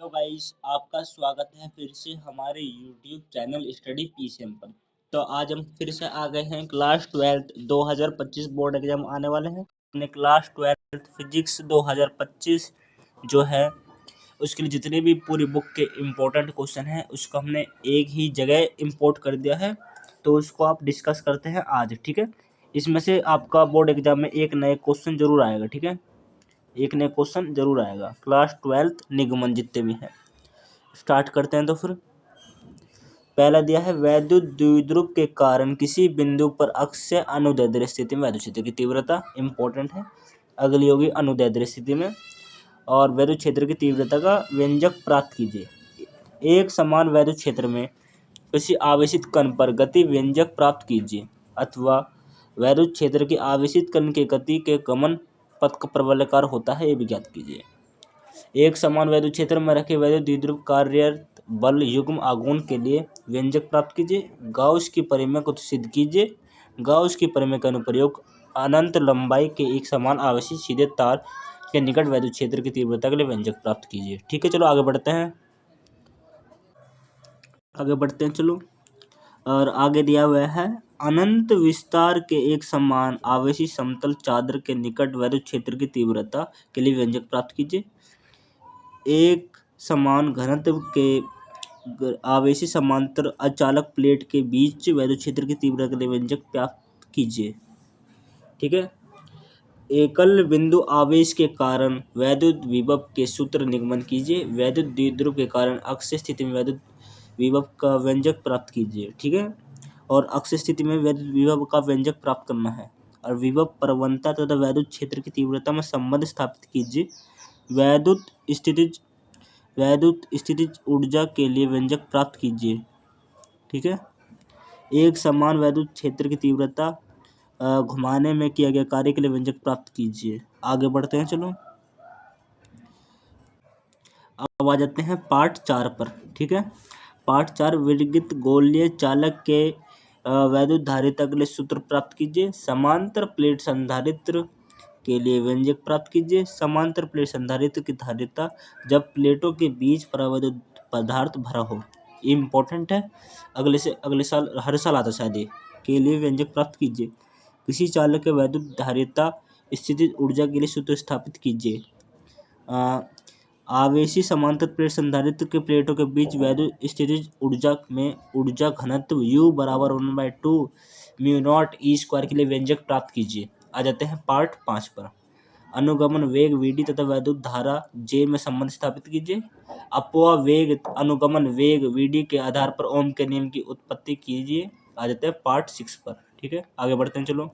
Hello guys, आपका स्वागत है फिर से हमारे यूट्यूब चैनल स्टडी पीसीएम पर। तो आज हम फिर से आ गए हैं क्लास 12 2025 बोर्ड एग्जाम आने वाले हैं। हमने क्लास 12 फिजिक्स 2025 जो है उसके लिए जितने भी पूरी बुक के इम्पोर्टेंट क्वेश्चन हैं उसको हमने एक ही जगह इंपोर्ट कर दिया है। तो उसको आप डिस्कस करते हैं आज, ठीक है। इसमें से आपका बोर्ड एग्जाम में एक नए क्वेश्चन जरूर आएगा, ठीक है। एक नया क्वेश्चन जरूर आएगा। क्लास 12 निगमन जितने भी हैं स्टार्ट करते हैं। तो फिर पहला दिया है, वैद्युत द्विध्रुव के कारण किसी बिंदु पर अक्ष से अनुदैर्ध्य स्थिति में वैद्युत क्षेत्र की तीव्रता इंपॉर्टेंट है। अगली होगी अनुदैर्ध्य स्थिति में। और वैद्युत क्षेत्र की तीव्रता का व्यंजक प्राप्त कीजिए। एक समान वैद्युत क्षेत्र में किसी आवेशित कण पर गति व्यंजक प्राप्त कीजिए, अथवा वैद्युत क्षेत्र की आवेशित कण के गति के गमन पथ का प्रबलाकार होता है, ये भी ज्ञात कीजिए। एक समान वैद्युत क्षेत्र में रखे वैद्युत द्विध्रुव कार्यरत बल युग्म आघूर्ण के लिए व्यंजक प्राप्त कीजिए। गाउस की परिमेय को सिद्ध कीजिए। गाउस की परिमेय का अनुप्रयोग अनंत लंबाई के एक समान आवेशित सीधे तार के निकट वैद्युत क्षेत्र की तीव्रता के लिए व्यंजक प्राप्त कीजिए। ठीक है, चलो आगे बढ़ते हैं। चलो। और आगे दिया हुआ है, अनंत विस्तार के एक समान आवेशित समतल चादर के निकट वैद्युत क्षेत्र की तीव्रता के लिए व्यंजक प्राप्त कीजिए। एक समान घनत्व के आवेशित समांतर अचालक प्लेट के बीच वैद्युत क्षेत्र की तीव्रता के लिए व्यंजक प्राप्त कीजिए। ठीक है। एकल बिंदु आवेश के कारण वैद्युत विभव के सूत्र निगमन कीजिए। वैद्युत द्विध्रुव के कारण अक्ष स्थिति में वैद्युत विभव का व्यंजक प्राप्त कीजिए। ठीक है। और अक्ष स्थिति में वैद्युत विभव का व्यंजक प्राप्त करना है। और विभव प्रवणता तथा वैद्युत क्षेत्र की तीव्रता में संबंध स्थापित कीजिए। वैद्युत स्थितिज ऊर्जा के लिए व्यंजक प्राप्त कीजिए। ठीक है। एक समान वैद्युत क्षेत्र की तीव्रता घुमाने में किया गया कार्य के लिए व्यंजक प्राप्त कीजिए। आगे बढ़ते हैं, चलो। अब आ जाते हैं पार्ट 4 पर। ठीक है। पार्ट 4, विद्युत गोलीय चालक के वैद्युत धारिता के लिए सूत्र प्राप्त कीजिए। समांतर प्लेट संधारित्र के लिए व्यंजक प्राप्त कीजिए। समांतर प्लेट संधारित्र की धारिता जब प्लेटों के बीच परावैद्युत पदार्थ भरा हो, ये इंपॉर्टेंट है। अगले साल हर साल आता शायद ये। के लिए व्यंजक प्राप्त कीजिए। किसी चालक के वैद्युत धारिता स्थितिज ऊर्जा के लिए सूत्र स्थापित कीजिए। आवेशी समांतर प्लेट संधारित्र के प्लेटों के बीच वैद्युत स्थितिज ऊर्जा में ऊर्जा घनत्व U बराबर 1/2 μ0 E² के लिए व्यंजक प्राप्त कीजिए। आ जाते हैं पार्ट 5 पर। अनुगमन वेग Vd तथा वैद्युत धारा J में संबंध स्थापित कीजिए। अपव्यय वेग अनुगमन वेग Vd के आधार पर ओम के नियम की उत्पत्ति कीजिए। आ जाते हैं पार्ट 6 पर। ठीक है, आगे बढ़ते हैं, चलो।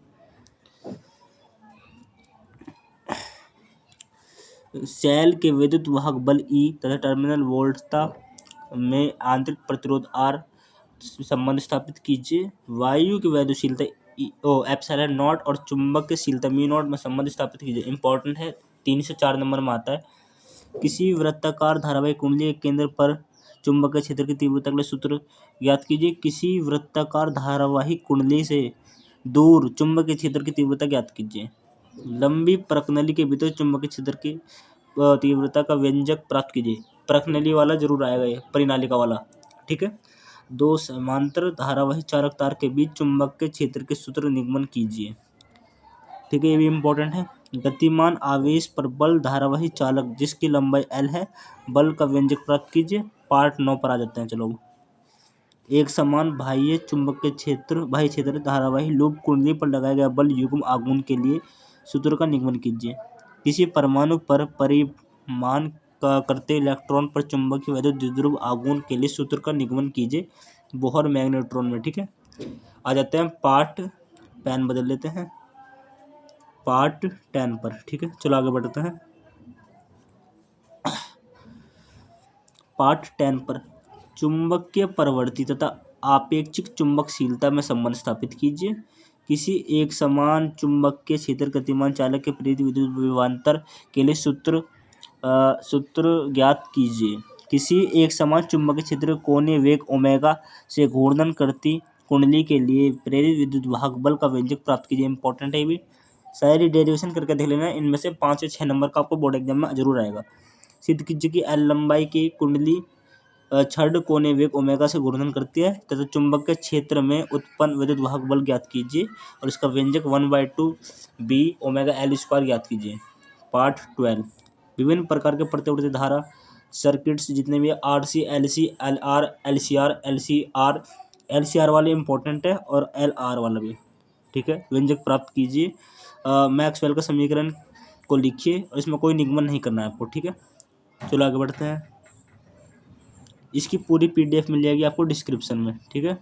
सेल के विद्युत वाहक बल E तथा टर्मिनल वोल्टता में आंतरिक प्रतिरोध R संबंध स्थापित कीजिए। वायु की वैद्युशीलता एप्सिलॉन नॉट और चुंबकशीलता μ0 में संबंध स्थापित कीजिए। इंपॉर्टेंट है, 3 से 4 नंबर में आता है। किसी वृत्ताकार धारावाही कुंडली के केंद्र पर चुंबकीय क्षेत्र की तीव्रता के लिए सूत्र ज्ञात कीजिए। किसी वृत्ताकार धारावाही कुंडली से दूर चुंबकीय क्षेत्र की तीव्रता ज्ञात कीजिए। लंबी प्रकनली के भीतर चुंबकीय क्षेत्र की तीव्रता का व्यंजक प्राप्त कीजिए। प्रकनली वाला जरूर आएगा, ये परिनालिका वाला। ठीक है। दो समांतर धारावाही चालक तार के बीच चुंबकीय क्षेत्र के सूत्र निगमन कीजिए। ठीक है, ये भी इंपॉर्टेंट है। गतिमान आवेश पर बल धारावाही चालक जिसकी लंबाई L है, बल का व्यंजक प्राप्त कीजिए। पार्ट 9 पर आ जाते हैं, चलो। एक समान बाह्य चुंबकीय क्षेत्र धारावाही लूप कुंडली पर लगाया गया बल युग्म आघूर्ण के लिए सूत्र का निगमन कीजिए। किसी परमाणु पर परिमाण का करते इलेक्ट्रॉन पर चुंबकीय वैद्युत द्विध्रुव आघूर्ण के लिए सूत्र का निगमन कीजिए बोहर मैग्नेट्रॉन में। ठीक है। आ जाते हैं पार्ट, पेन बदल लेते हैं, पार्ट 10 पर। ठीक है, चलो आगे बढ़ते हैं। पार्ट 10 पर चुंबकीय प्रवृत्ति तथा आपेक्षिक चुंबकशीलता में संबंध स्थापित कीजिए। किसी एक समान चुंबकीय क्षेत्र गतिमान चालक के प्रेरित विद्युत विभवांतर के लिए सूत्र ज्ञात कीजिए। किसी एक समान चुंबकीय क्षेत्र कोणीय वेग ओमेगा से घूर्णन करती कुंडली के लिए प्रेरित विद्युत वाहक बल का व्यंजक प्राप्त कीजिए। इंपॉर्टेंट है ये भी, सारी डेरिवेशन करके देख लेना। इनमें से 5 से 6 नंबर का आपको बोर्ड एग्जाम में जरूर आएगा। सिद्ध कीजिए कि एल लंबाई की कुंडली छड़ कोने वेग ओमेगा से घूर्णन करती है तथा चुंबक के क्षेत्र में उत्पन्न विद्युत वाहक बल ज्ञात कीजिए और इसका व्यंजक 1/2 बी ओमेगा एल स्क्वायर ज्ञात कीजिए। पार्ट 12 विभिन्न प्रकार के प्रतिवर्ती धारा सर्किट्स जितने भी RC, LC, LR, LCR, LCR वाले इंपॉर्टेंट है और एलआर वाला भी, ठीक है। व्यंजक प्राप्त कीजिए। मैक्सवेल का समीकरण को लिखिए और इसमें कोई निगमन नहीं करना है आपको, ठीक है। चलो आगे बढ़ते हैं। इसकी पूरी पीडीएफ मिल जाएगी आपको डिस्क्रिप्शन में, ठीक है।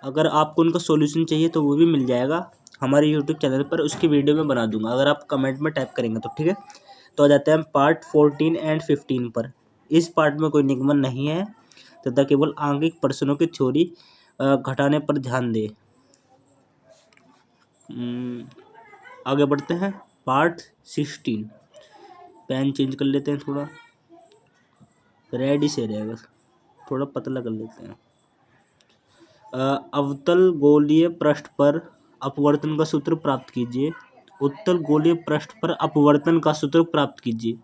अगर आपको उनका सॉल्यूशन चाहिए तो वो भी मिल जाएगा हमारे यूट्यूब चैनल पर, उसकी वीडियो में बना दूंगा अगर आप कमेंट में टाइप करेंगे तो, ठीक है। तो आ जाते हैं पार्ट 14 एंड 15 पर। इस पार्ट में कोई निगमन नहीं है तथा केवल आंगिक प्रश्नों की थ्योरी घटाने पर ध्यान दें। आगे बढ़ते हैं पार्ट 16। पेन चेंज कर लेते हैं, थोड़ा रेड ही से रहेगा, थोड़ा पतला कर लेते हैं। अवतल गोलीय पृष्ठ पर अपवर्तन का सूत्र प्राप्त कीजिए। उत्तल गोलीय पृष्ठ पर अपवर्तन का सूत्र प्राप्त कीजिए।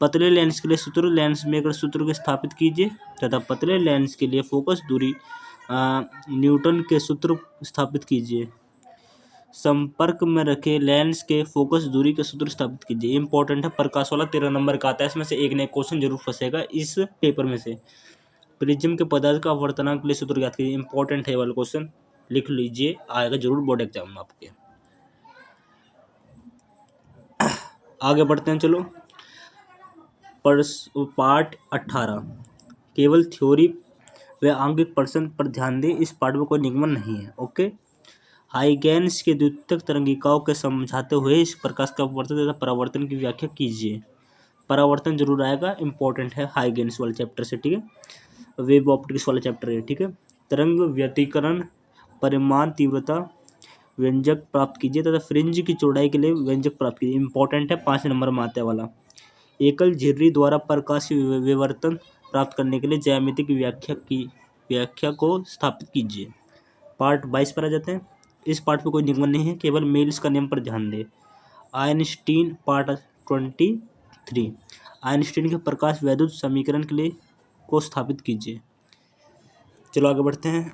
पतले लेंस के लिए सूत्र लेंस मेकर सूत्र को स्थापित कीजिए तथा पतले लेंस के लिए फोकस दूरी न्यूटन के सूत्र स्थापित कीजिए। संपर्क में रखे लेंस के फोकस दूरी के सूत्र स्थापित कीजिए। इंपॉर्टेंट है, प्रकाश वाला 13 नंबर का आता है, इसमें से एक नया क्वेश्चन जरूर फंसेगा इस पेपर में से। प्रिज्म के पदार्थ का अपवर्तनांक के लिए सूत्र याद कीजिए। इंपॉर्टेंट है वाला क्वेश्चन, लिख लीजिए, आएगा जरूर बोर्ड एग्जाम में आपके। आगे बढ़ते हैं, चलो पार्ट 18 केवल थ्योरी व आंगिक प्रश्न पर ध्यान दें। इस पार्ट में कोई निगमन नहीं है, ओके। हाइगेंस के द्वितीयक तरंगिकाओं के समझाते हुए इस प्रकाश का अपवर्तन तथा परावर्तन की व्याख्या कीजिए। परावर्तन जरूर आएगा, इंपॉर्टेंट है हाइगेंस वाले चैप्टर से, ठीक है। वेव ऑप्टिक्स वाले चैप्टर है, ठीक है। तरंग व्यतिकरण परिमाण तीव्रता व्यंजक प्राप्त कीजिए तथा फ्रिंज की चौड़ाई के लिए व्यंजक प्राप्त कीजिए। इंपॉर्टेंट है, 5 नंबर में आते वाला। एकल झिर्री द्वारा प्रकाश विवर्तन प्राप्त करने के लिए ज्यामिति की व्याख्या को स्थापित कीजिए। पार्ट 22 पर आ जाते हैं। इस पार्ट में कोई निगमन नहीं है, केवल मेल्स का नियम पर ध्यान दें। आइंस्टीन पार्ट 23 आइंस्टीन के प्रकाश वैद्युत समीकरण के लिए को स्थापित कीजिए। चलो आगे बढ़ते हैं।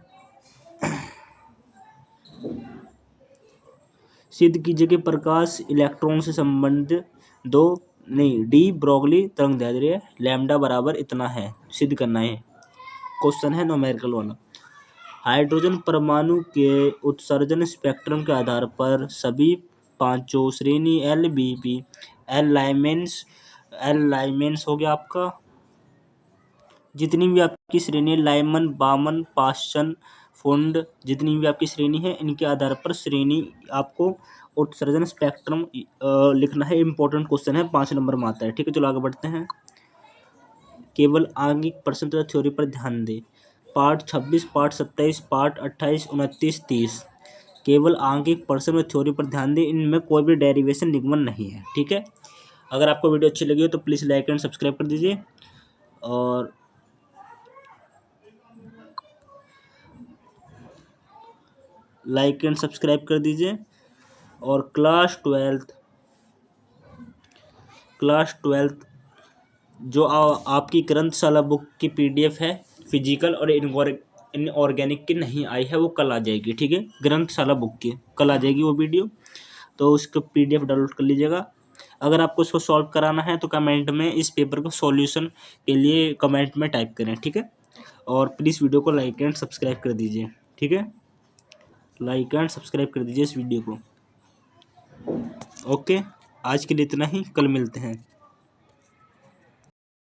सिद्ध कीजिए कि प्रकाश इलेक्ट्रॉन से संबंधित डी ब्रोगली तरंग दैर्ध्य है, लैम्डा बराबर इतना है, सिद्ध करना है। क्वेश्चन है न्यूमेरिकल वाला। हाइड्रोजन परमाणु के उत्सर्जन स्पेक्ट्रम के आधार पर सभी पांचों श्रेणी एल बी पी एल लाइमेंस हो गया आपका। जितनी भी आपकी श्रेणी लाइमन, बामन, पास्चन, फुंड, जितनी भी आपकी श्रेणी है, इनके आधार पर श्रेणी आपको उत्सर्जन स्पेक्ट्रम लिखना है। इंपॉर्टेंट क्वेश्चन है, 5 नंबर में आता है, ठीक है। चलो आगे बढ़ते हैं। केवल आंगिक प्रश्न तथा थ्योरी पर ध्यान दें। पार्ट 26, पार्ट 27, पार्ट 28, 29, 30 केवल आंगिक प्रश्न व थ्योरी पर ध्यान दें। इनमें कोई भी डेरिवेशन निगमन नहीं है, ठीक है। अगर आपको वीडियो अच्छी लगी हो तो प्लीज़ लाइक एंड सब्सक्राइब कर दीजिए और और क्लास ट्वेल्थ जो आपकी ग्रंथशाला बुक की पीडीएफ है फिजिकल और इनऑर्गेनिक की नहीं आई है, वो कल आ जाएगी, ठीक है। ग्रंथशाला बुक की कल आ जाएगी वो वीडियो, तो उसको पीडीएफ डाउनलोड कर लीजिएगा। अगर आपको इसको सॉल्व कराना है तो कमेंट में इस पेपर को सॉल्यूशन के लिए कमेंट में टाइप करें, ठीक है। और प्लीज़ वीडियो को लाइक एंड सब्सक्राइब कर दीजिए, ठीक है। लाइक एंड सब्सक्राइब कर दीजिए इस वीडियो को, ओके। आज के लिए इतना ही, कल मिलते हैं।